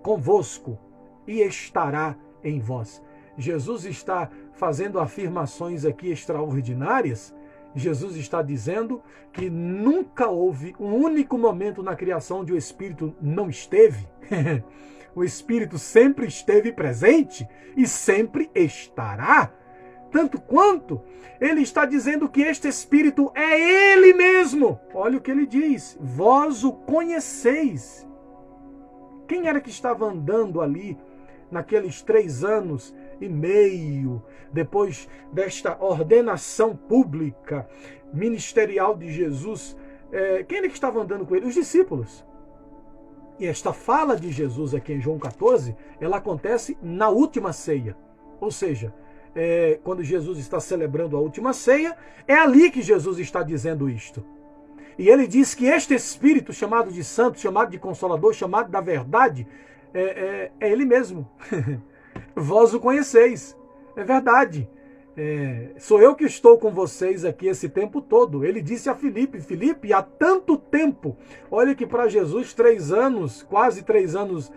convosco e estará em vós. Jesus está fazendo afirmações aqui extraordinárias. Jesus está dizendo que nunca houve um único momento na criação onde o Espírito não esteve. O Espírito sempre esteve presente e sempre estará. Tanto quanto ele está dizendo que este Espírito é ele mesmo. Olha o que ele diz: vós o conheceis. Quem era que estava andando ali naqueles 3 anos e meio, depois desta ordenação pública, ministerial de Jesus? Quem era que estava andando com ele? Os discípulos. E esta fala de Jesus aqui em João 14, ela acontece na última ceia. Ou seja, quando Jesus está celebrando a última ceia, é ali que Jesus está dizendo isto. E ele diz que este Espírito, chamado de Santo, chamado de Consolador, chamado da verdade, é ele mesmo. Vós o conheceis. É verdade. Sou eu que estou com vocês aqui esse tempo todo. Ele disse a Filipe: Filipe, há tanto tempo. Olha que para Jesus 3 anos, quase 3 anos,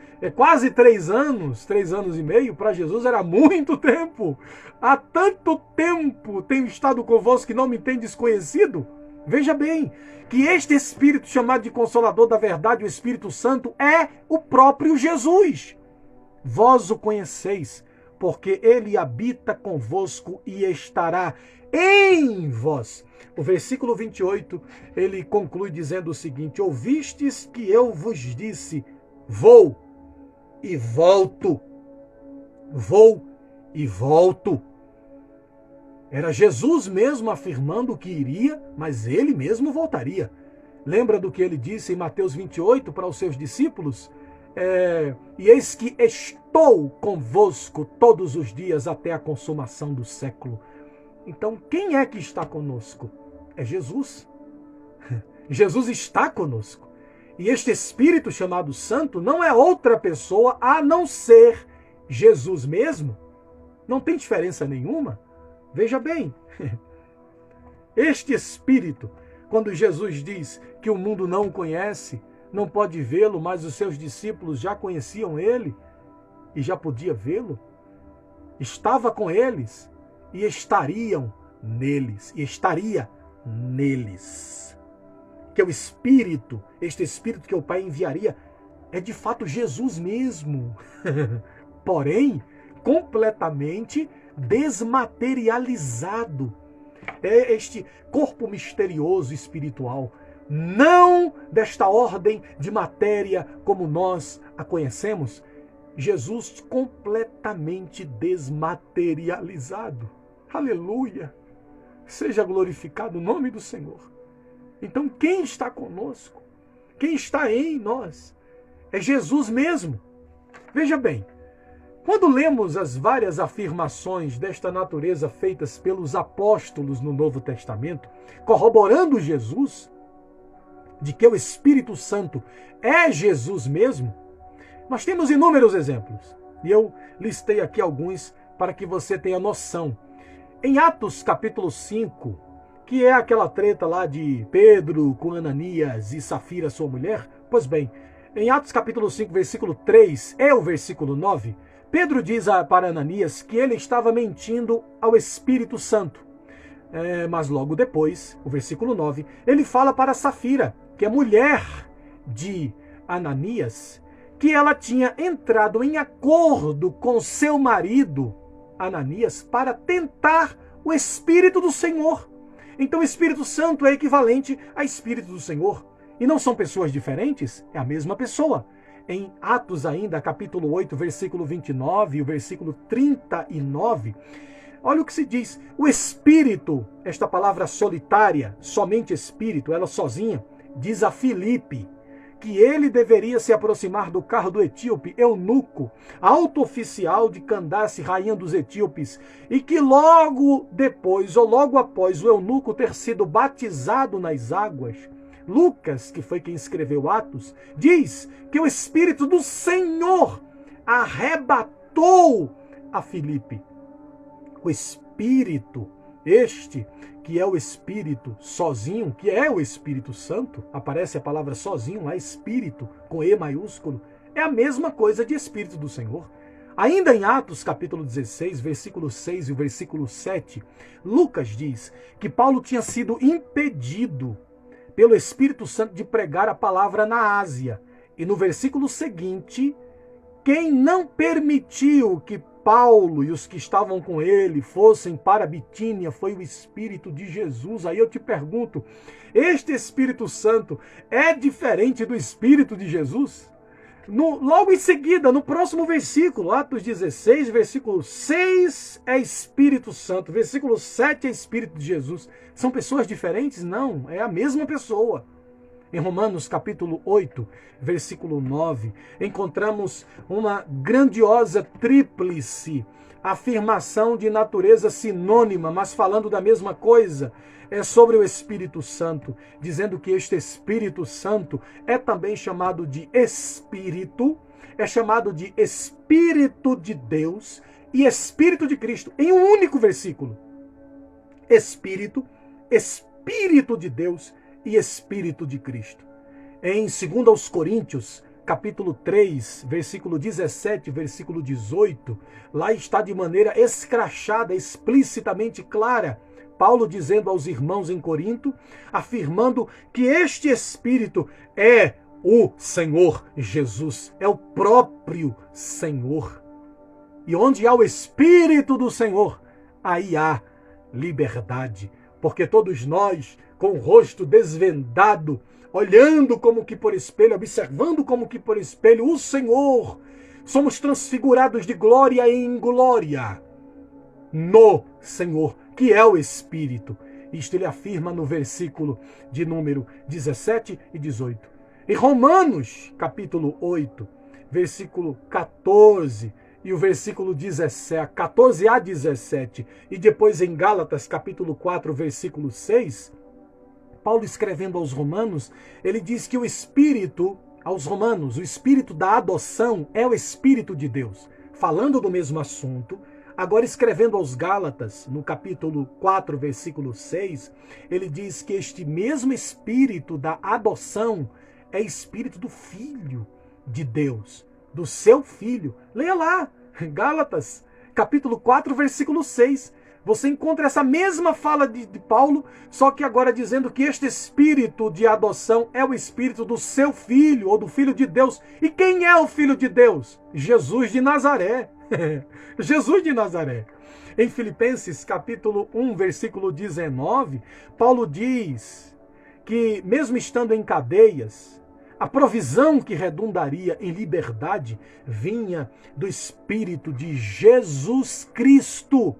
3 anos e meio, para Jesus era muito tempo. Há tanto tempo tenho estado convosco que não me tem desconhecido. Veja bem, que este Espírito chamado de Consolador da verdade, o Espírito Santo, é o próprio Jesus. Vós o conheceis, porque ele habita convosco e estará em vós. O versículo 28, ele conclui dizendo o seguinte: ouvistes que eu vos disse, vou e volto. Vou e volto. Era Jesus mesmo afirmando que iria, mas ele mesmo voltaria. Lembra do que ele disse em Mateus 28 para os seus discípulos? E eis que estou convosco todos os dias até a consumação do século. Então, quem é que está conosco? É Jesus. Jesus está conosco. E este Espírito chamado Santo não é outra pessoa a não ser Jesus mesmo. Não tem diferença nenhuma. Veja bem, este Espírito, quando Jesus diz que o mundo não o conhece, não pode vê-lo, mas os seus discípulos já conheciam ele e já podia vê-lo, estava com eles e estariam neles, e estaria neles. Que o Espírito, este Espírito que o Pai enviaria, é de fato Jesus mesmo, porém, completamente desmaterializado. É este corpo misterioso espiritual, não desta ordem de matéria como nós a conhecemos. Jesus completamente desmaterializado. Aleluia! Seja glorificado o nome do Senhor. Então, quem está conosco? Quem está em nós? É Jesus mesmo. Veja bem, quando lemos as várias afirmações desta natureza feitas pelos apóstolos no Novo Testamento, corroborando Jesus, de que o Espírito Santo é Jesus mesmo, nós temos inúmeros exemplos. E eu listei aqui alguns para que você tenha noção. Em Atos capítulo 5, que é aquela treta lá de Pedro com Ananias e Safira, sua mulher, pois bem, em Atos capítulo 5, versículo 3 e o versículo 9, Pedro diz para Ananias que ele estava mentindo ao Espírito Santo. Mas logo depois, o versículo 9, ele fala para Safira, que é mulher de Ananias, que ela tinha entrado em acordo com seu marido, Ananias, para tentar o Espírito do Senhor. Então o Espírito Santo é equivalente a Espírito do Senhor. E não são pessoas diferentes, é a mesma pessoa. Em Atos ainda, capítulo 8, versículo 29 e o versículo 39, olha o que se diz. O Espírito, esta palavra solitária, somente Espírito, ela sozinha, diz a Filipe que ele deveria se aproximar do carro do etíope eunuco, alto oficial de Candace, rainha dos etíopes, e que logo depois, ou logo após o eunuco ter sido batizado nas águas, Lucas, que foi quem escreveu Atos, diz que o Espírito do Senhor arrebatou a Filipe. O Espírito Este que é o Espírito sozinho, que é o Espírito Santo, aparece a palavra sozinho lá, Espírito, com E maiúsculo, é a mesma coisa de Espírito do Senhor. Ainda em Atos capítulo 16, versículo 6 e o versículo 7, Lucas diz que Paulo tinha sido impedido pelo Espírito Santo de pregar a palavra na Ásia. E no versículo seguinte, quem não permitiu que Paulo e os que estavam com ele fossem para Bitínia foi o Espírito de Jesus. Aí eu te pergunto, este Espírito Santo é diferente do Espírito de Jesus? Logo em seguida, no próximo versículo, Atos 16, versículo 6 é Espírito Santo, versículo 7 é Espírito de Jesus. São pessoas diferentes? Não, é a mesma pessoa. Em Romanos capítulo 8, versículo 9, encontramos uma grandiosa tríplice afirmação de natureza sinônima, mas falando da mesma coisa. É sobre o Espírito Santo, dizendo que este Espírito Santo é também chamado de Espírito, é chamado de Espírito de Deus e Espírito de Cristo, em um único versículo. Espírito, Espírito de Deus e Espírito de Cristo. Em 2 Coríntios, capítulo 3, versículo 17, versículo 18, lá está de maneira escrachada, explicitamente clara, Paulo dizendo aos irmãos em Corinto, afirmando que este Espírito é o Senhor Jesus, é o próprio Senhor. E onde há o Espírito do Senhor, aí há liberdade, porque todos nós, com o rosto desvendado, olhando como que por espelho, observando como que por espelho o Senhor, somos transfigurados de glória em glória no Senhor, que é o Espírito. Isto ele afirma no versículo de número 17 e 18. Em Romanos, capítulo 8, versículo 14 e o versículo 17, 14 a 17, e depois em Gálatas, capítulo 4, versículo 6, Paulo escrevendo aos Romanos, ele diz que o Espírito, aos Romanos, o Espírito da adoção é o Espírito de Deus. Falando do mesmo assunto, agora escrevendo aos Gálatas, no capítulo 4, versículo 6, ele diz que este mesmo Espírito da adoção é Espírito do Filho de Deus, do seu Filho. Leia lá, Gálatas, capítulo 4, versículo 6. Você encontra essa mesma fala de Paulo, só que agora dizendo que este Espírito de adoção é o Espírito do seu Filho, ou do Filho de Deus. E quem é o Filho de Deus? Jesus de Nazaré. Jesus de Nazaré. Em Filipenses, capítulo 1, versículo 19, Paulo diz que, mesmo estando em cadeias, a provisão que redundaria em liberdade vinha do Espírito de Jesus Cristo.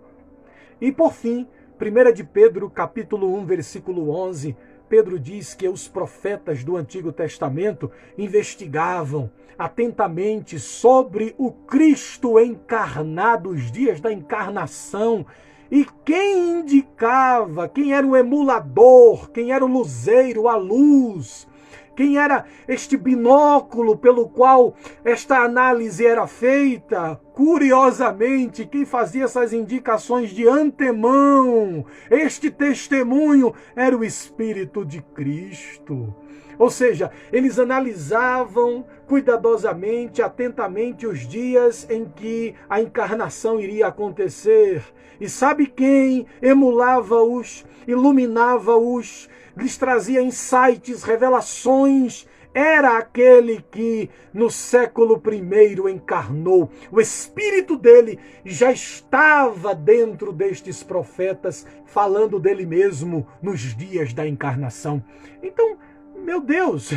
E por fim, 1 de Pedro, capítulo 1, versículo 11, Pedro diz que os profetas do Antigo Testamento investigavam atentamente sobre o Cristo encarnado, os dias da encarnação, e quem indicava, quem era o emulador, quem era o luzeiro, a luz, quem era este binóculo pelo qual esta análise era feita? Curiosamente, quem fazia essas indicações de antemão, este testemunho, era o Espírito de Cristo. Ou seja, eles analisavam cuidadosamente, atentamente os dias em que a encarnação iria acontecer. E sabe quem emulava-os, iluminava-os, lhes trazia insights, revelações? Era aquele que no século I encarnou. O Espírito dele já estava dentro destes profetas, falando dele mesmo nos dias da encarnação. Então, meu Deus,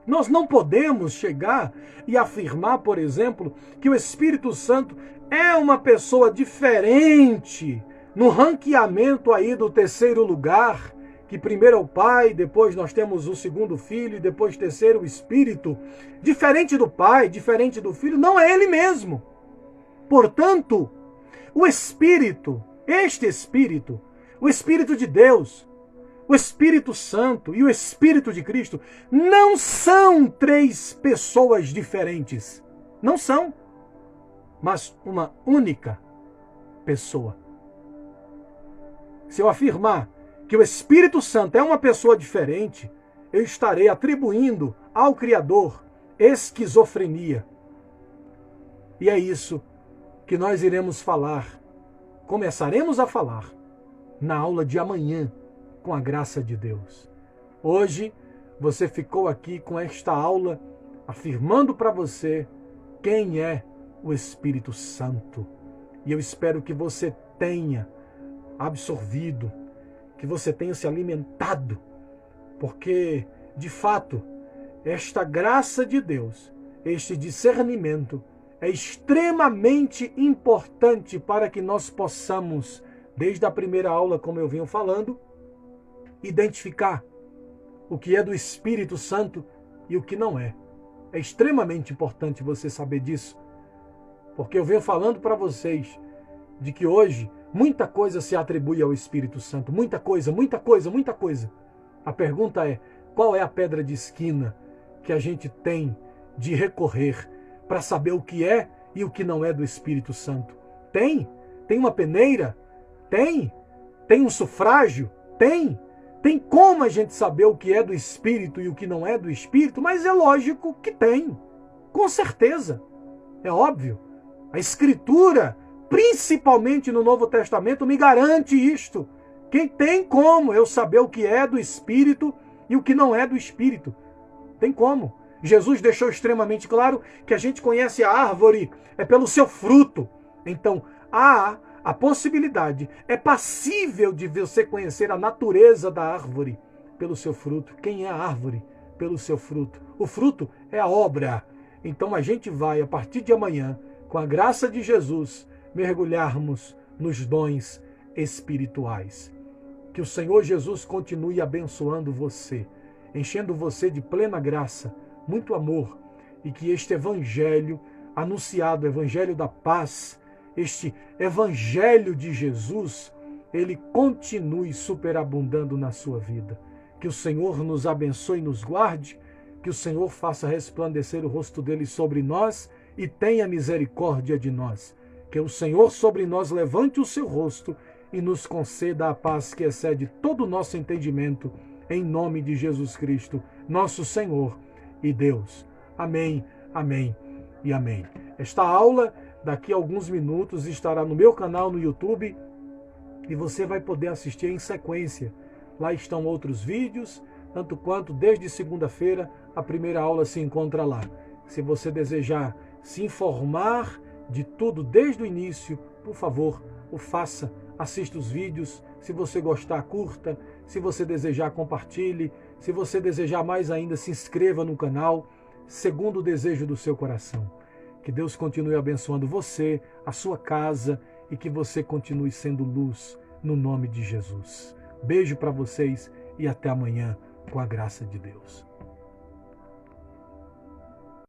nós não podemos chegar e afirmar, por exemplo, que o Espírito Santo é uma pessoa diferente no ranqueamento aí do terceiro lugar, que primeiro é o Pai, depois nós temos o segundo Filho, e depois terceiro o Espírito. Diferente do Pai, diferente do Filho, não é Ele mesmo. Portanto, o Espírito, este Espírito, o Espírito de Deus, o Espírito Santo e o Espírito de Cristo não são três pessoas diferentes. Não são, mas uma única pessoa. Se eu afirmar que o Espírito Santo é uma pessoa diferente, eu estarei atribuindo ao Criador esquizofrenia. E é isso que nós iremos falar, começaremos a falar na aula de amanhã, com a graça de Deus. Hoje, você ficou aqui com esta aula afirmando para você quem é o Espírito Santo. E eu espero que você tenha absorvido, que você tenha se alimentado, porque, de fato, esta graça de Deus, este discernimento, é extremamente importante para que nós possamos, desde a primeira aula, como eu venho falando, identificar o que é do Espírito Santo e o que não é. É extremamente importante você saber disso, porque eu venho falando para vocês de que hoje muita coisa se atribui ao Espírito Santo, muita coisa, muita coisa, muita coisa. A pergunta é, qual é a pedra de esquina que a gente tem de recorrer para saber o que é e o que não é do Espírito Santo? Tem? Tem uma peneira? Tem? Tem um sufrágio? Tem? Tem como a gente saber o que é do Espírito e o que não é do Espírito? Mas é lógico que tem. Com certeza. É óbvio. A Escritura, principalmente no Novo Testamento, me garante isto. Quem tem como eu saber o que é do Espírito e o que não é do Espírito? Tem como. Jesus deixou extremamente claro que a gente conhece a árvore é pelo seu fruto. Então, há a possibilidade, é passível de você conhecer a natureza da árvore pelo seu fruto. Quem é a árvore? Pelo seu fruto. O fruto é a obra. Então a gente vai, a partir de amanhã, com a graça de Jesus, mergulharmos nos dons espirituais. Que o Senhor Jesus continue abençoando você, enchendo você de plena graça, muito amor, e que este evangelho anunciado, o evangelho da paz, este evangelho de Jesus, ele continue superabundando na sua vida. Que o Senhor nos abençoe e nos guarde, que o Senhor faça resplandecer o rosto dele sobre nós e tenha misericórdia de nós. Que o Senhor sobre nós levante o seu rosto e nos conceda a paz que excede todo o nosso entendimento, em nome de Jesus Cristo, nosso Senhor e Deus. Amém, amém e amém. Esta aula, daqui a alguns minutos, estará no meu canal no YouTube e você vai poder assistir em sequência. Lá estão outros vídeos, tanto quanto desde segunda-feira a primeira aula se encontra lá. Se você desejar se informar de tudo desde o início, por favor, o faça. Assista os vídeos. Se você gostar, curta. Se você desejar, compartilhe. Se você desejar mais ainda, se inscreva no canal, segundo o desejo do seu coração. Que Deus continue abençoando você, a sua casa, e que você continue sendo luz no nome de Jesus. Beijo para vocês e até amanhã, com a graça de Deus.